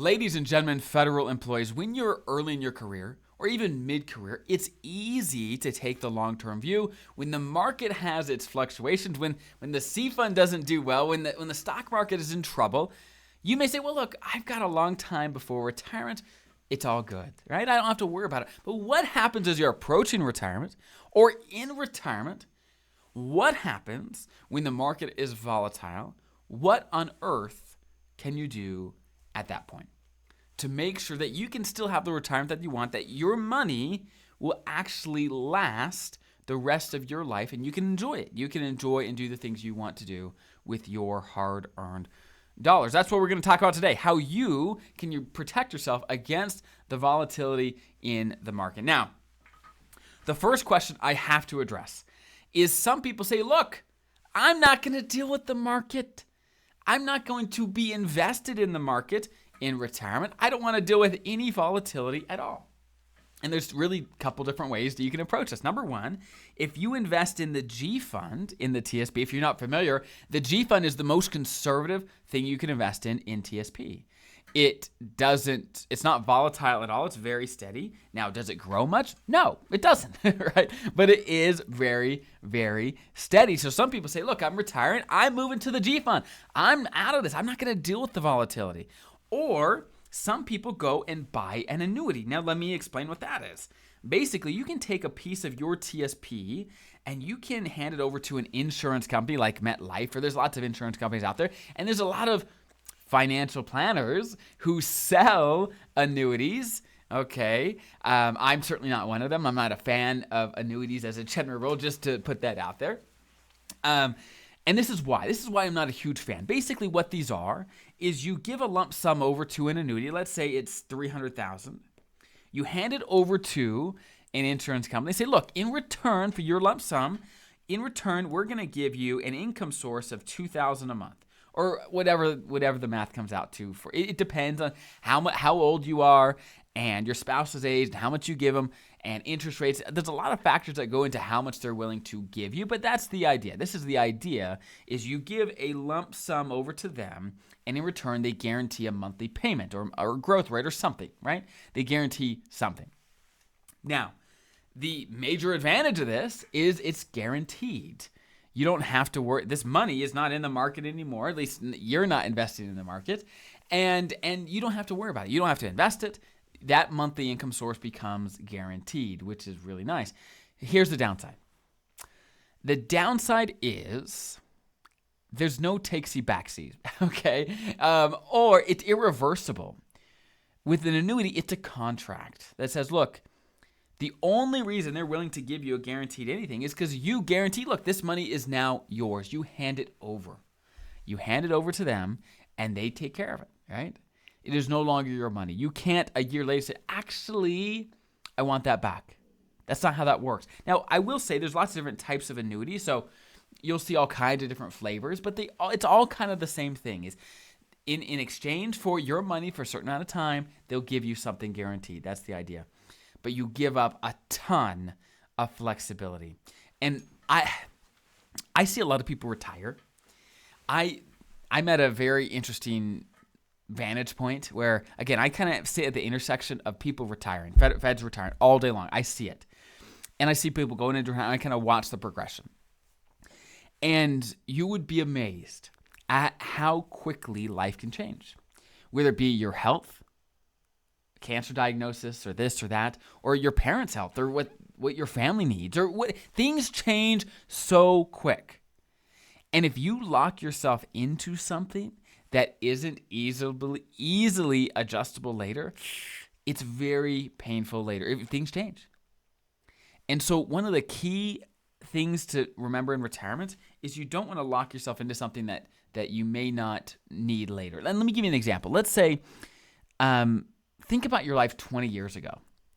Ladies and gentlemen, federal employees, when you're early in your career or even mid-career, it's easy to take the long-term view. When the market has its fluctuations, when the C fund doesn't do well, when the stock market is in trouble, you may say, well, look, I've got a long time before retirement. It's all good, right? I don't have to worry about it. But what happens as you're approaching retirement or in retirement? What happens when the market is volatile? What on earth can you do at that point to make sure that you can still have the retirement that you want, that your money will actually last the rest of your life and you can enjoy it? You can enjoy and do the things you want to do with your hard-earned dollars. That's what we're going to talk about today. How you protect yourself against the volatility in the market. Now, the first question I have to address is some people say, look, I'm not going to deal with the market. I'm not going to be invested in the market in retirement. I don't want to deal with any volatility at all. And there's really a couple different ways that you can approach this. Number one, if you invest in the G fund, in the TSP, if you're not familiar, the G fund is the most conservative thing you can invest in TSP. It's not volatile at all. It's very steady. Now, does it grow much? No, it doesn't, right? But it is very, very steady. So some people say, look, I'm retiring. I'm moving to the G fund. I'm out of this. I'm not going to deal with the volatility. Or some people go and buy an annuity. Now, let me explain what that is. Basically, you can take a piece of your TSP and you can hand it over to an insurance company like MetLife, or there's lots of insurance companies out there, and there's a lot of financial planners who sell annuities. Okay, I'm certainly not one of them. I'm not a fan of annuities as a general rule, just to put that out there. And this is why. This is why I'm not a huge fan. Basically, what these are is you give a lump sum over to an annuity. Let's say it's $300,000. You hand it over to an insurance company. They say, look, in return for your lump sum, we're going to give you an income source of $2,000 a month. Or whatever the math comes out to. It depends on how old you are and your spouse's age and how much you give them and interest rates. There's a lot of factors that go into how much they're willing to give you, but that's the idea. This is the idea, is you give a lump sum over to them, and in return, they guarantee a monthly payment or growth rate or something, right? They guarantee something. Now, the major advantage of this is it's guaranteed. You don't have to worry. This money is not in the market anymore. At least you're not investing in the market. And you don't have to worry about it. You don't have to invest it. That monthly income source becomes guaranteed, which is really nice. Here's the downside. The downside is there's no takesy-backsies, okay? Or it's irreversible. With an annuity, it's a contract that says, look, the only reason they're willing to give you a guaranteed anything is because you guarantee, look, this money is now yours. You hand it over. You hand it over to them, and they take care of it, right? It is no longer your money. You can't a year later say, actually, I want that back. That's not how that works. Now, I will say there's lots of different types of annuities, so you'll see all kinds of different flavors, but it's all kind of the same thing. Is in exchange for your money for a certain amount of time, they'll give you something guaranteed. That's the idea. But you give up a ton of flexibility. And I see a lot of people retire. I'm at a very interesting vantage point where, again, I kind of sit at the intersection of people retiring, Feds retiring all day long. I see it. And I see people going into retirement. I kind of watch the progression. And you would be amazed at how quickly life can change, whether it be your health, cancer diagnosis, or this or that, or your parents' health, or what your family needs, or what things change so quick. And if you lock yourself into something that isn't easily adjustable later, it's very painful later if things change. And so one of the key things to remember in retirement is you don't want to lock yourself into something that you may not need later. And let me give you an example. Let's say, think about your life 20 years ago.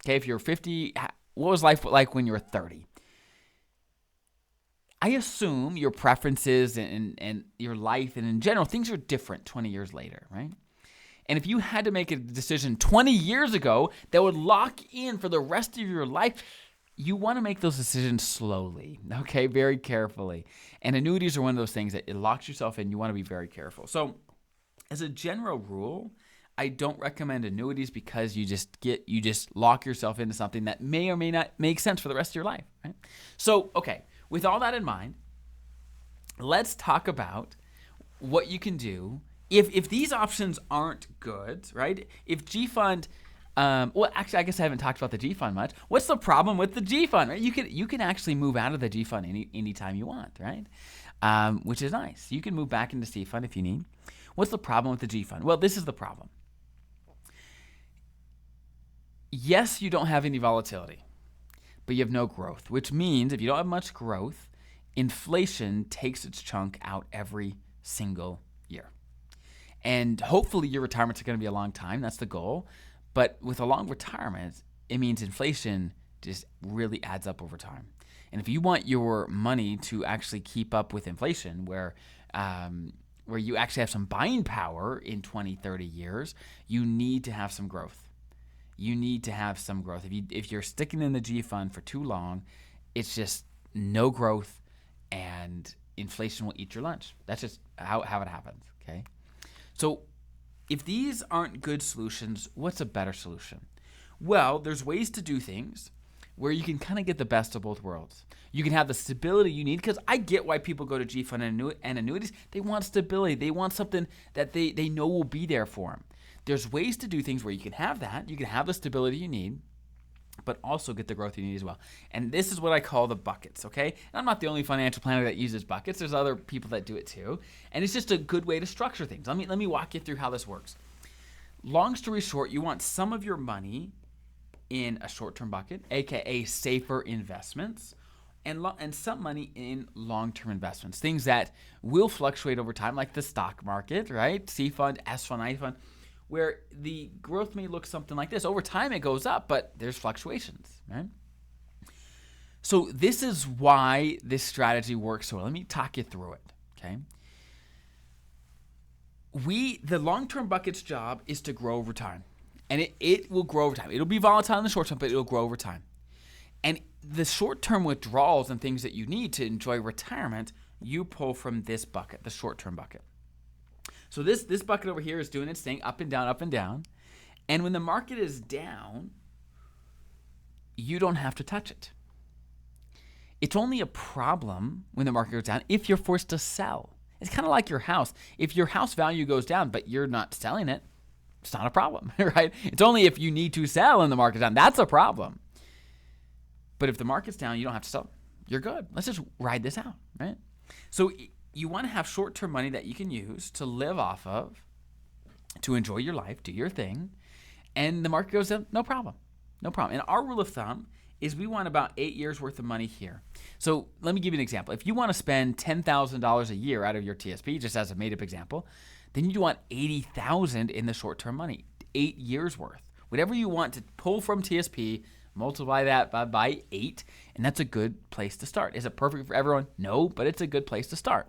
Okay, if you're 50, what was life like when you were 30? I assume your preferences and your life and in general, things are different 20 years later, right? And if you had to make a decision 20 years ago that would lock in for the rest of your life, you want to make those decisions slowly, okay, very carefully. And annuities are one of those things that it locks yourself in. You want to be very careful. So as a general rule, I don't recommend annuities because you just lock yourself into something that may or may not make sense for the rest of your life, right? So, okay, with all that in mind, let's talk about what you can do if these options aren't good, right? If G Fund, well, actually, I guess I haven't talked about the G Fund much. What's the problem with the G Fund, right? You can actually move out of the G Fund anytime you want, right? Which is nice. You can move back into C Fund if you need. What's the problem with the G Fund? Well, this is the problem. Yes, you don't have any volatility, but you have no growth, which means if you don't have much growth, inflation takes its chunk out every single year. And hopefully your retirement's going to be a long time. That's the goal. But with a long retirement, it means inflation just really adds up over time. And if you want your money to actually keep up with inflation, where you actually have some buying power in 20, 30 years, you need to have some growth. You need to have some growth. If you're sticking in the G Fund for too long, it's just no growth and inflation will eat your lunch. That's just how it happens, okay? So if these aren't good solutions, what's a better solution? Well, there's ways to do things where you can kind of get the best of both worlds. You can have the stability you need, because I get why people go to G Fund and annuities. They want stability. They want something that they know will be there for them. There's ways to do things where you can have that. You can have the stability you need, but also get the growth you need as well. And this is what I call the buckets, okay? And I'm not the only financial planner that uses buckets. There's other people that do it too. And it's just a good way to structure things. Let me walk you through how this works. Long story short, you want some of your money in a short-term bucket, aka safer investments, and some money in long-term investments, things that will fluctuate over time, like the stock market, right? C Fund, S Fund, I Fund, where the growth may look something like this. Over time, it goes up, but there's fluctuations, right? So this is why this strategy works so well. Let me talk you through it, okay? The long-term bucket's job is to grow over time, and it will grow over time. It'll be volatile in the short term, but it'll grow over time. And the short-term withdrawals and things that you need to enjoy retirement, you pull from this bucket, the short-term bucket. So this bucket over here is doing its thing, up and down, up and down. And when the market is down, you don't have to touch it. It's only a problem when the market goes down if you're forced to sell. It's kind of like your house. If your house value goes down, but you're not selling it, it's not a problem, right? It's only if you need to sell and the market's down, that's a problem. But if the market's down, you don't have to sell. You're good. Let's just ride this out, right? So you want to have short-term money that you can use to live off of, to enjoy your life, do your thing, and the market goes down, no problem. No problem. And our rule of thumb is we want about 8 years worth of money here. So let me give you an example. If you want to spend $10,000 a year out of your TSP, just as a made-up example, then you want $80,000 in the short-term money, 8 years worth. Whatever you want to pull from TSP, multiply that by 8, and that's a good place to start. Is it perfect for everyone? No, but it's a good place to start.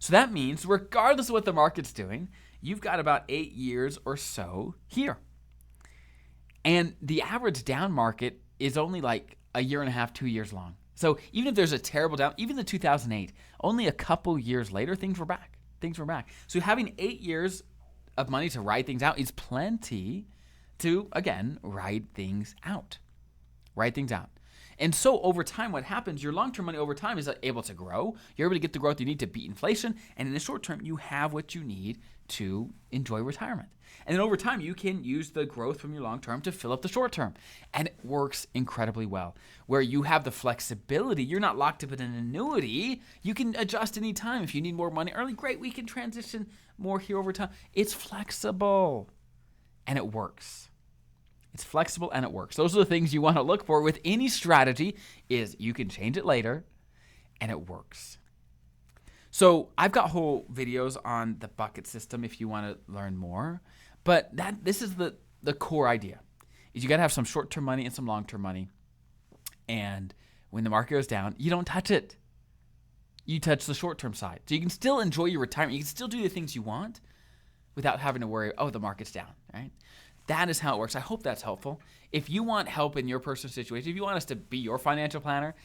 So that means regardless of what the market's doing, you've got about 8 years or so here. And the average down market is only like a year and a half, 2 years long. So even if there's a terrible down, even the 2008, only a couple years later, things were back. So having 8 years of money to ride things out is plenty to, again, ride things out. And so over time, what happens, your long-term money over time is able to grow. You're able to get the growth you need to beat inflation. And in the short term, you have what you need to enjoy retirement. And then over time, you can use the growth from your long-term to fill up the short-term. And it works incredibly well. Where you have the flexibility, you're not locked up in an annuity. You can adjust any time. If you need more money early, great, we can transition more here over time. It's flexible and it works. It's flexible and it works. Those are the things you want to look for with any strategy, is you can change it later and it works. So I've got whole videos on the bucket system if you want to learn more. But this is the core idea, is you got to have some short-term money and some long-term money. And when the market goes down, you don't touch it. You touch the short-term side. So you can still enjoy your retirement. You can still do the things you want without having to worry, oh, the market's down, right? That is how it works. I hope that's helpful. If you want help in your personal situation, if you want us to be your financial planner,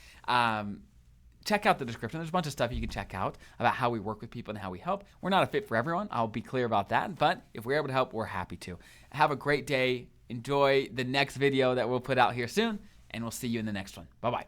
check out the description. There's a bunch of stuff you can check out about how we work with people and how we help. We're not a fit for everyone. I'll be clear about that. But if we're able to help, we're happy to. Have a great day. Enjoy the next video that we'll put out here soon, and we'll see you in the next one. Bye-bye.